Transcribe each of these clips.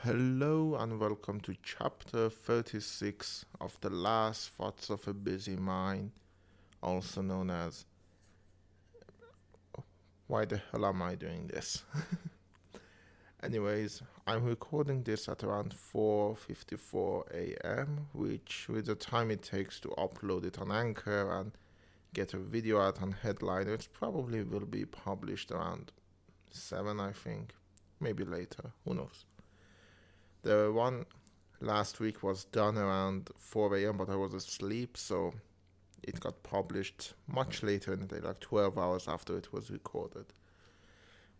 Hello and welcome to chapter 36 of The Last Thoughts of a Busy Mind, also known as Why the hell am I doing this? Anyways, I'm recording this at around 4:54 a.m., which with the time it takes to upload it on Anchor and get a video out on Headliner, it probably will be published around 7, I think, maybe later, who knows. The one last week was done around 4 a.m., but I was asleep, so it got published much later in the day, like 12 hours after it was recorded.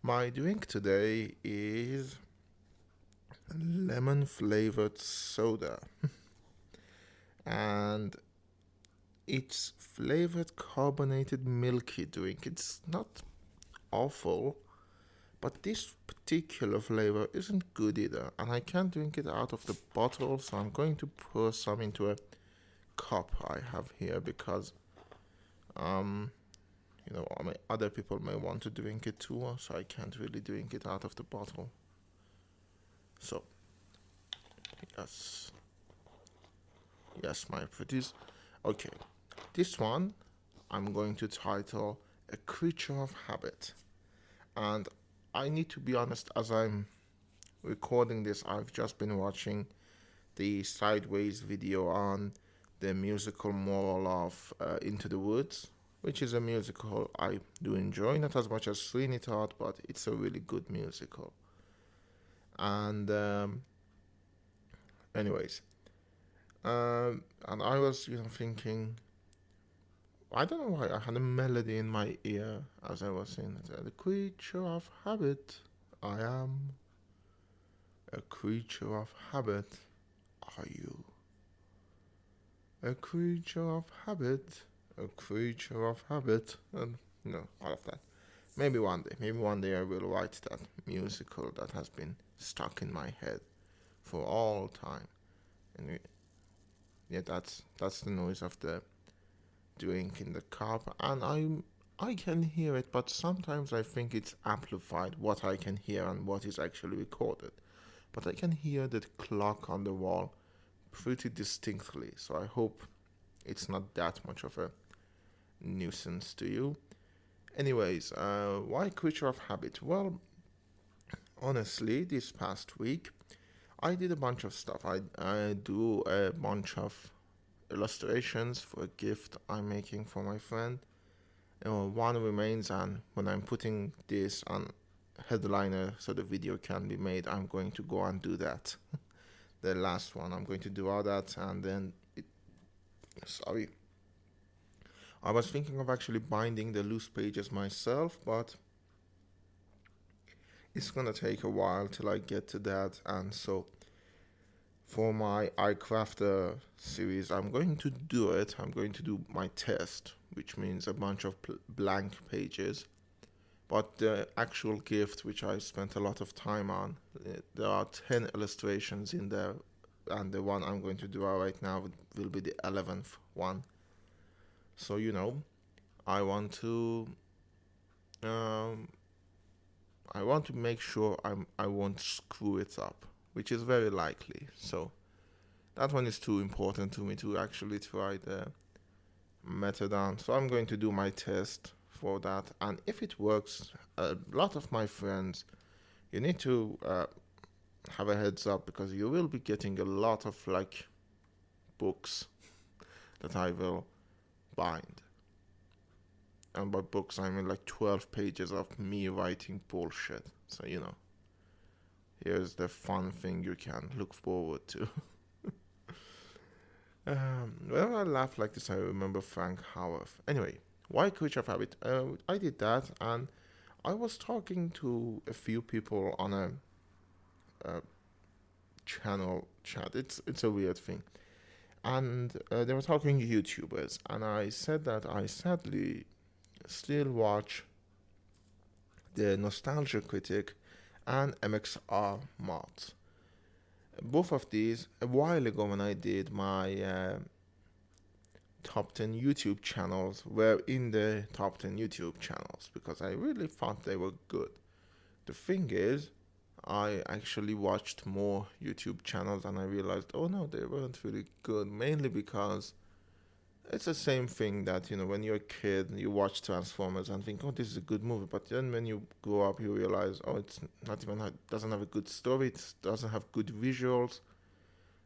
My drink today is lemon flavored soda, and it's flavored carbonated milky drink. It's not awful, but this particular flavor isn't good either, and I can't drink it out of the bottle, so I'm going to pour some into a cup I have here because, other people may want to drink it too, so I can't really drink it out of the bottle. So, yes, my pretties. Okay, this one I'm going to title A Creature of Habit, and I need to be honest, as I'm recording this, I've just been watching the Sideways video on the musical moral of Into the Woods, which is a musical I do enjoy, not as much as Sweeney Todd, but it's a really good musical. And, anyways, and I was, thinking, I don't know why I had a melody in my ear as I was saying it. The creature of habit, I am. A creature of habit, are you? A creature of habit, a creature of habit, and all of that. Maybe one day I will write that musical that has been stuck in my head for all time. And yeah, that's the noise of the drink in the cup, and I can hear it, but sometimes I think it's amplified what I can hear and what is actually recorded. But I can hear the clock on the wall pretty distinctly, so I hope it's not that much of a nuisance to you. Anyways, why creature of habit? Well, honestly, this past week I did a bunch of stuff. I do a bunch of illustrations for a gift I'm making for my friend. One remains, and when I'm putting this on Headliner so the video can be made, I'm going to go and do that. The last one, I'm going to do all that, and then sorry. I was thinking of actually binding the loose pages myself, but it's gonna take a while till I get to that, and so for my iCrafter series, I'm going to do it. I'm going to do my test, which means a bunch of blank pages. But the actual gift, which I spent a lot of time on, there are 10 illustrations in there, and the one I'm going to do right now will be the 11th one. So, I want to, make sure I won't screw it up, which is very likely. So that one is too important to me to actually try the method on. So I'm going to do my test for that, and if it works, a lot of my friends, you need to have a heads up, because you will be getting a lot of books that I will bind. And by books I mean 12 pages of me writing bullshit. So here's the fun thing you can look forward to. Whenever I laugh like this, I remember Frank Howarth. Anyway, why creature of habit? I did that, and I was talking to a few people on a channel chat. It's a weird thing, and they were talking YouTubers, and I said that I sadly still watch the Nostalgia Critic and MXR mods. Both of these, a while ago when I did my top 10 YouTube channels, were in the top 10 YouTube channels because I really thought they were good. The thing is, I actually watched more YouTube channels and I realized, oh no, they weren't really good. Mainly because it's the same thing that, when you're a kid, you watch Transformers and think, oh, this is a good movie. But then when you grow up, you realize, oh, it's not even, doesn't have a good story, it doesn't have good visuals.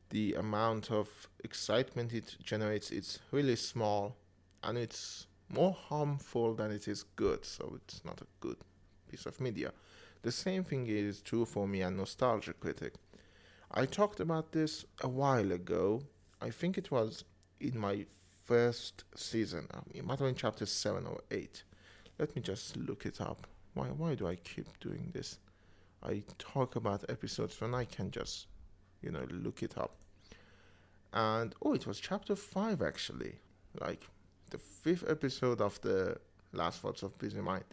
The amount of excitement it generates, it's really small and it's more harmful than it is good. So it's not a good piece of media. The same thing is true for me and Nostalgia Critic. I talked about this a while ago. I think it was in my first season. It might have been chapter 7 or 8. Let me just look it up. Why do I keep doing this? I talk about episodes when I can just, look it up. And, oh, it was chapter 5 actually. Like, the 5th episode of the Last Thoughts of Busy Mind.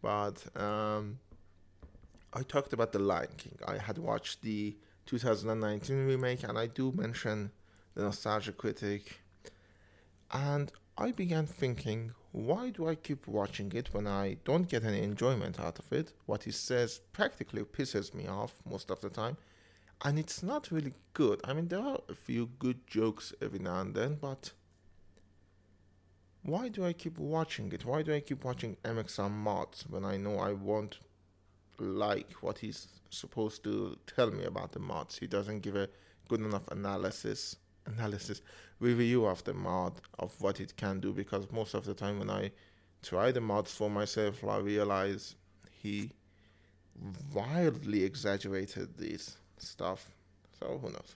But, I talked about The Lion King. I had watched the 2019 remake, and I do mention the Nostalgia Critic. And I began thinking, why do I keep watching it when I don't get any enjoyment out of it? What he says practically pisses me off most of the time. And it's not really good. I mean, there are a few good jokes every now and then, but why do I keep watching it? Why do I keep watching MXR mods when I know I won't like what he's supposed to tell me about the mods? He doesn't give a good enough analysis review of the mod, of what it can do, because most of the time when I try the mods for myself, I realize he wildly exaggerated this stuff. So who knows?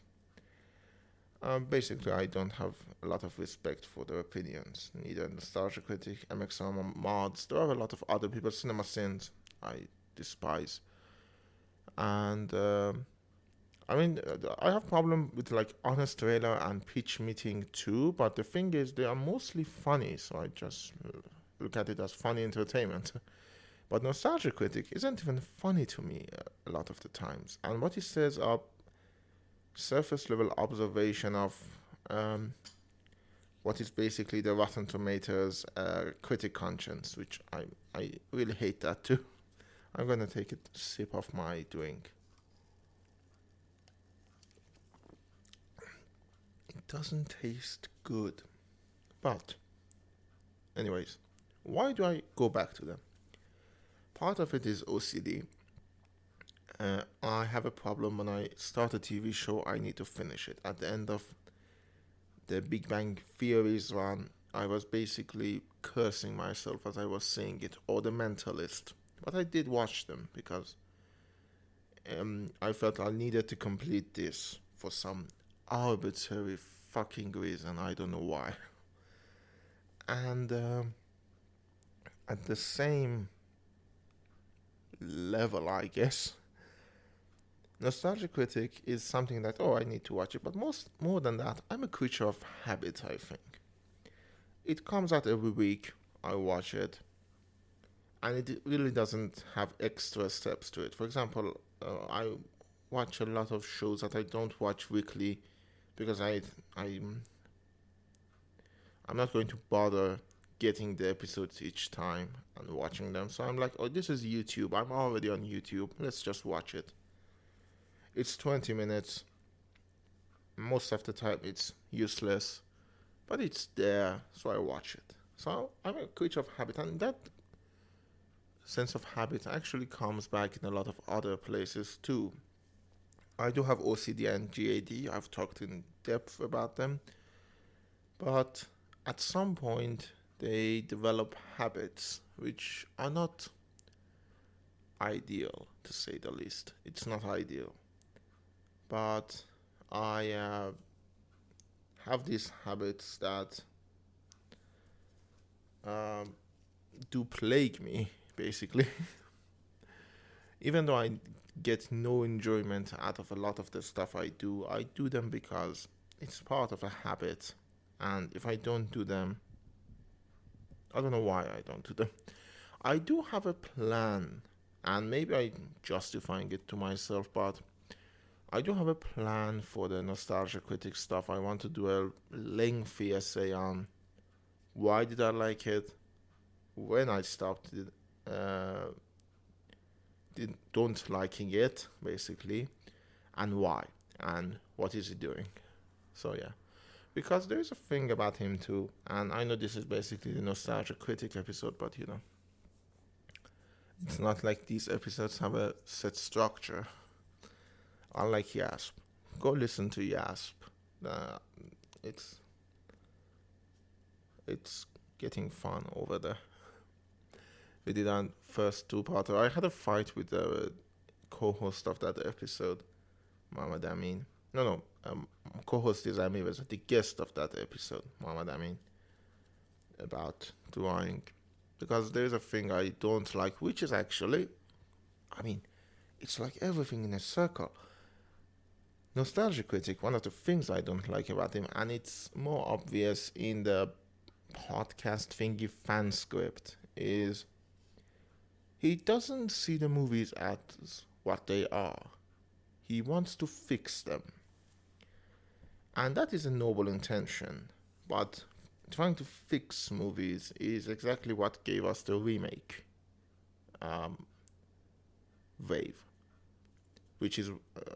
Basically, I don't have a lot of respect for their opinions. Neither Nostalgia Critic, MXR mods. There are a lot of other people. Cinema Sins, I despise. And I mean, I have problem with like Honest Trailer and Pitch Meeting too, but the thing is, they are mostly funny, so I just look at it as funny entertainment. But Nostalgia Critic isn't even funny to me a lot of the times, and what he says are surface level observation of what is basically the Rotten Tomatoes critic conscience, which I really hate that too. I'm gonna take a sip of my drink. It doesn't taste good. But, anyways, why do I go back to them? Part of it is OCD. I have a problem when I start a TV show, I need to finish it. At the end of the Big Bang Theories run, I was basically cursing myself as I was saying it, or The Mentalist. But I did watch them because I felt I needed to complete this for some arbitrary fucking reason. I don't know why. And at the same level, I guess, Nostalgia Critic is something that, oh, I need to watch it. But more than that, I'm a creature of habit, I think. It comes out every week. I watch it. And it really doesn't have extra steps to it. For example, I watch a lot of shows that I don't watch weekly because I'm not going to bother getting the episodes each time and watching them. So I'm like, oh, this is YouTube. I'm already on YouTube. Let's just watch it. It's 20 minutes. Most of the time it's useless, but it's there, so I watch it. So I'm a creature of habit, and that sense of habit actually comes back in a lot of other places too. I do have OCD and GAD. I've talked in depth about them, but at some point they develop habits which are not ideal, to say the least. It's not ideal, but I have these habits that do plague me, basically. Even though I get no enjoyment out of a lot of the stuff I do them because it's part of a habit. And if I don't do them, I don't know why I don't do them. I do have a plan, and maybe I'm justifying it to myself, but I do have a plan for the Nostalgia Critic stuff. I want to do a lengthy essay on why did I like it, when I stopped don't liking it, basically, and why, and what is he doing. So yeah, because there is a thing about him too, and I know this is basically the nostalgia critic episode, but it's not like these episodes have a set structure. Unlike Yasp, go listen to Yasp. Uh, it's it's getting fun over there. We did our first two-parter. I had a fight with the co-host of that episode, Mohammed Amin. No, co-host is Ami, was the guest of that episode, Mohammed Amin, about drawing. Because there's a thing I don't like, which is actually, I mean, it's like everything in a circle. Nostalgia Critic, one of the things I don't like about him, and it's more obvious in the podcast thingy fan script, is he doesn't see the movies as what they are. He wants to fix them. And that is a noble intention. But trying to fix movies is exactly what gave us the remake wave. Which is,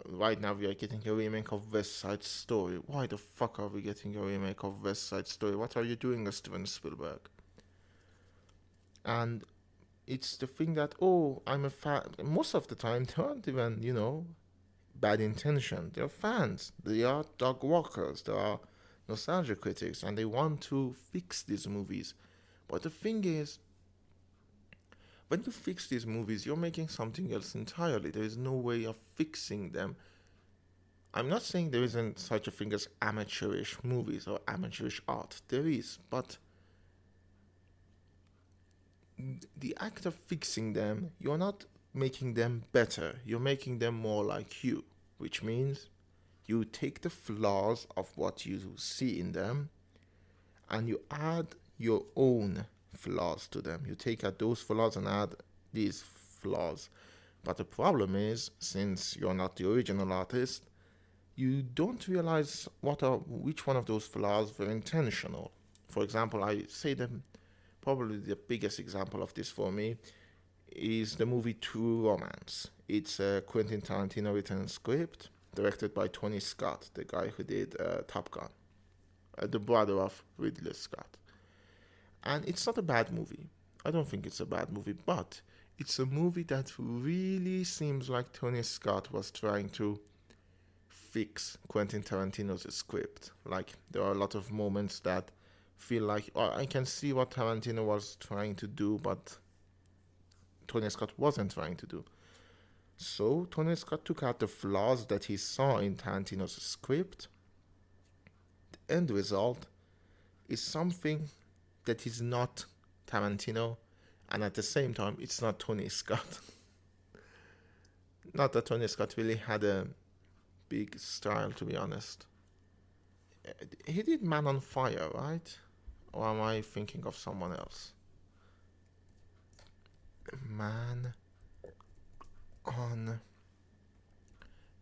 right now we are getting a remake of West Side Story. Why the fuck are we getting a remake of West Side Story? What are you doing, Steven Spielberg? And it's the thing that, I'm a fan. Most of the time, they aren't even, bad intention. They're fans. They are dog walkers. They are nostalgia critics, and they want to fix these movies. But the thing is, when you fix these movies, you're making something else entirely. There is no way of fixing them. I'm not saying there isn't such a thing as amateurish movies or amateurish art. There is, but the act of fixing them, you're not making them better. You're making them more like you, which means you take the flaws of what you see in them and you add your own flaws to them. You take out those flaws and add these flaws. But the problem is, since you're not the original artist, you don't realize which one of those flaws were intentional. For example, I say probably the biggest example of this for me is the movie True Romance. It's a Quentin Tarantino written script directed by Tony Scott, the guy who did Top Gun, the brother of Ridley Scott. And it's not a bad movie. I don't think it's a bad movie, but it's a movie that really seems like Tony Scott was trying to fix Quentin Tarantino's script. Like, there are a lot of moments that feel like, I can see what Tarantino was trying to do, but Tony Scott wasn't trying to do. So Tony Scott took out the flaws that he saw in Tarantino's script. The end result is something that is not Tarantino, and at the same time, it's not Tony Scott. Not that Tony Scott really had a big style, to be honest. He did Man on Fire, right? Or am I thinking of someone else? Man on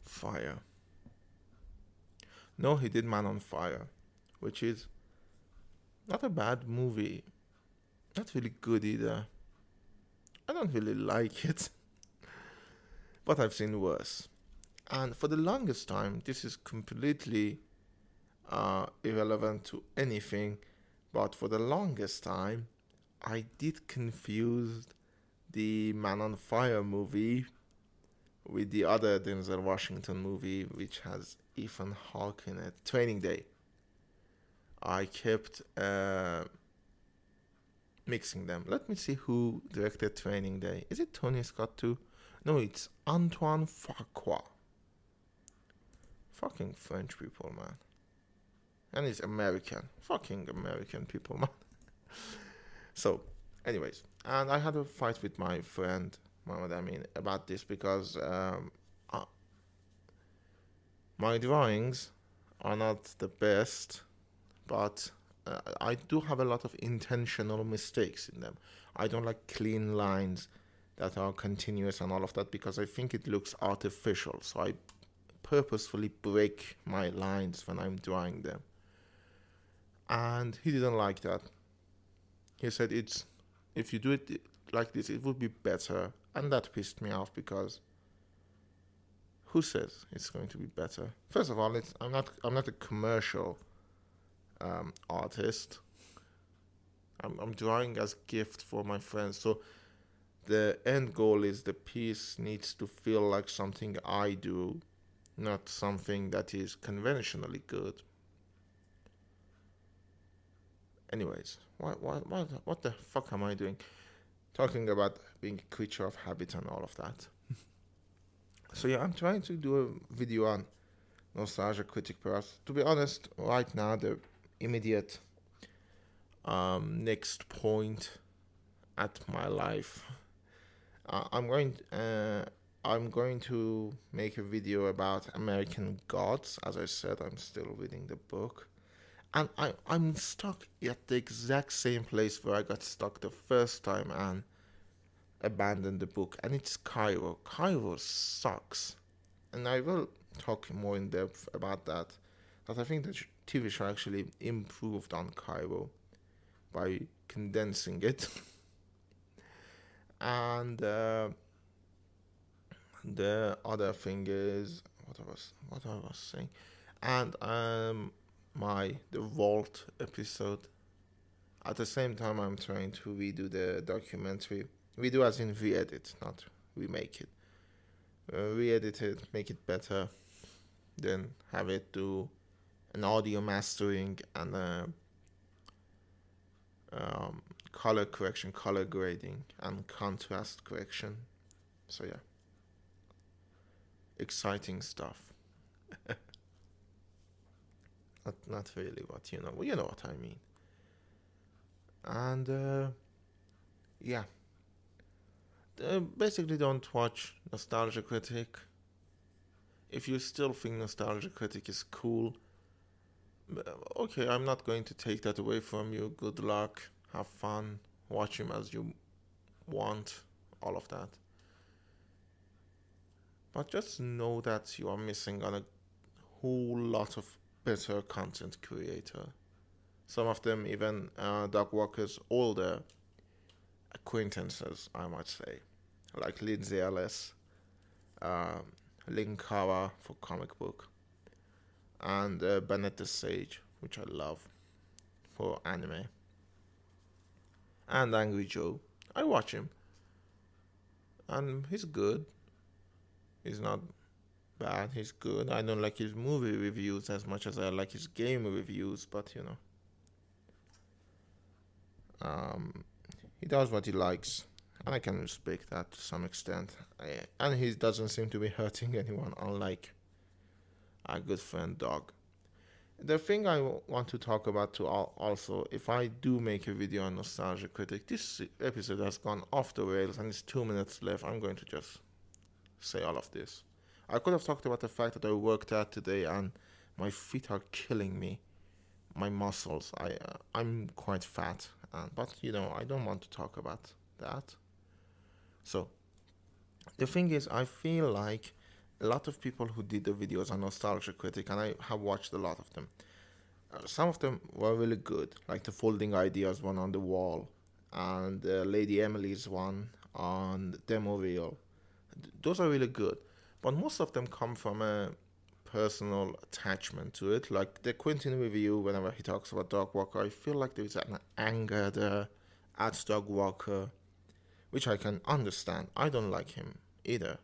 Fire. No, he did Man on Fire, which is not a bad movie. Not really good either. I don't really like it. But I've seen worse. And for the longest time, this is completely irrelevant to anything. But for the longest time, I did confuse the Man on Fire movie with the other Denzel Washington movie, which has Ethan Hawke in it, Training Day. I kept mixing them. Let me see who directed Training Day. Is it Tony Scott too? No, it's Antoine Fuqua. Fucking French people, man. And it's American. Fucking American people, man. So, anyways. And I had a fight with my friend, Mohammed Amin, about this because my drawings are not the best, but I do have a lot of intentional mistakes in them. I don't like clean lines that are continuous and all of that because I think it looks artificial. So I purposefully break my lines when I'm drawing them. And he didn't like that. He said if you do it like this, it would be better And that pissed me off because who says it's going to be better? First of all, I'm not a commercial artist. I'm drawing as gift for my friends. So the end goal is the piece needs to feel like something I do, not something that is conventionally good. Anyways, what the fuck am I doing? Talking about being a creature of habit and all of that. So yeah, I'm trying to do a video on Nostalgia Critic Plus. To be honest, right now the immediate next point at my life, I'm going to make a video about American Gods. As I said, I'm still reading the book. And I'm stuck at the exact same place where I got stuck the first time and abandoned the book. And it's Cairo. Cairo sucks. And I will talk more in depth about that. But I think the TV show actually improved on Cairo by condensing it. And the other thing is what I was saying. And the Vault episode. At the same time, I'm trying to redo the documentary. Redo as in re-edit, not remake it. Re-edit it, make it better, then have it do an audio mastering and color correction, color grading, and contrast correction. So yeah, exciting stuff. Not really, but you know what I mean. And yeah, basically don't watch Nostalgia Critic. If you still think Nostalgia Critic is cool, okay, I'm not going to take that away from you. Good luck, have fun, watch him as you want, all of that. But just know that you are missing on a whole lot of better content creator. Some of them even Doug Walker's older acquaintances, I might say, like Lindsay Ellis, Linkara for comic book, and Bennett Sage, which I love, for anime, and Angry Joe. I watch him, and he's good. He's not bad, he's good. I don't like his movie reviews as much as I like his game reviews, but you know. He does what he likes, and I can respect that to some extent. And he doesn't seem to be hurting anyone, unlike our good friend Dog. The thing I want to talk about too, also, if I do make a video on Nostalgia Critic, this episode has gone off the rails and it's 2 minutes left. I'm going to just say all of this. I could have talked about the fact that I worked out today and my feet are killing me. My muscles. I'm quite fat, but you know I don't want to talk about that. So the thing is, I feel like a lot of people who did the videos on Nostalgia Critic, and I have watched a lot of them. Some of them were really good, like the Folding Ideas one on the wall, and Lady Emily's one on Demo Reel. Those are really good, but most of them come from a personal attachment to it. Like the Quentin review, whenever he talks about Doug Walker, I feel like there's an anger there at Doug Walker, which I can understand. I don't like him either,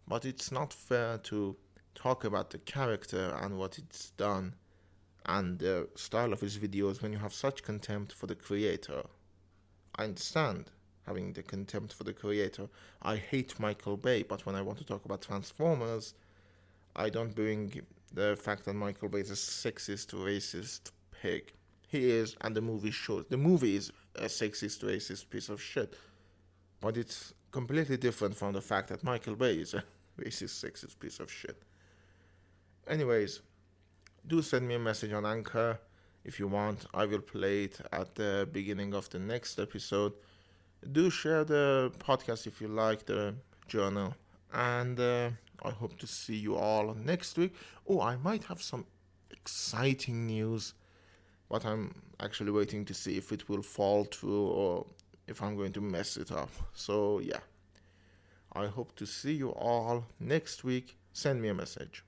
but it's not fair to talk about the character and what it's done and the style of his videos when you have such contempt for the creator. I understand having the contempt for the creator. I hate Michael Bay, but when I want to talk about Transformers, I don't bring the fact that Michael Bay is a sexist, racist pig. He is, and the movie shows. The movie is a sexist, racist piece of shit. But it's completely different from the fact that Michael Bay is a racist, sexist piece of shit. Anyways, do send me a message on Anchor if you want. I will play it at the beginning of the next episode. Do share the podcast if you like the journal. And I hope to see you all next week. Oh, I might have some exciting news, but I'm actually waiting to see if it will fall through or if I'm going to mess it up. So, yeah. I hope to see you all next week. Send me a message.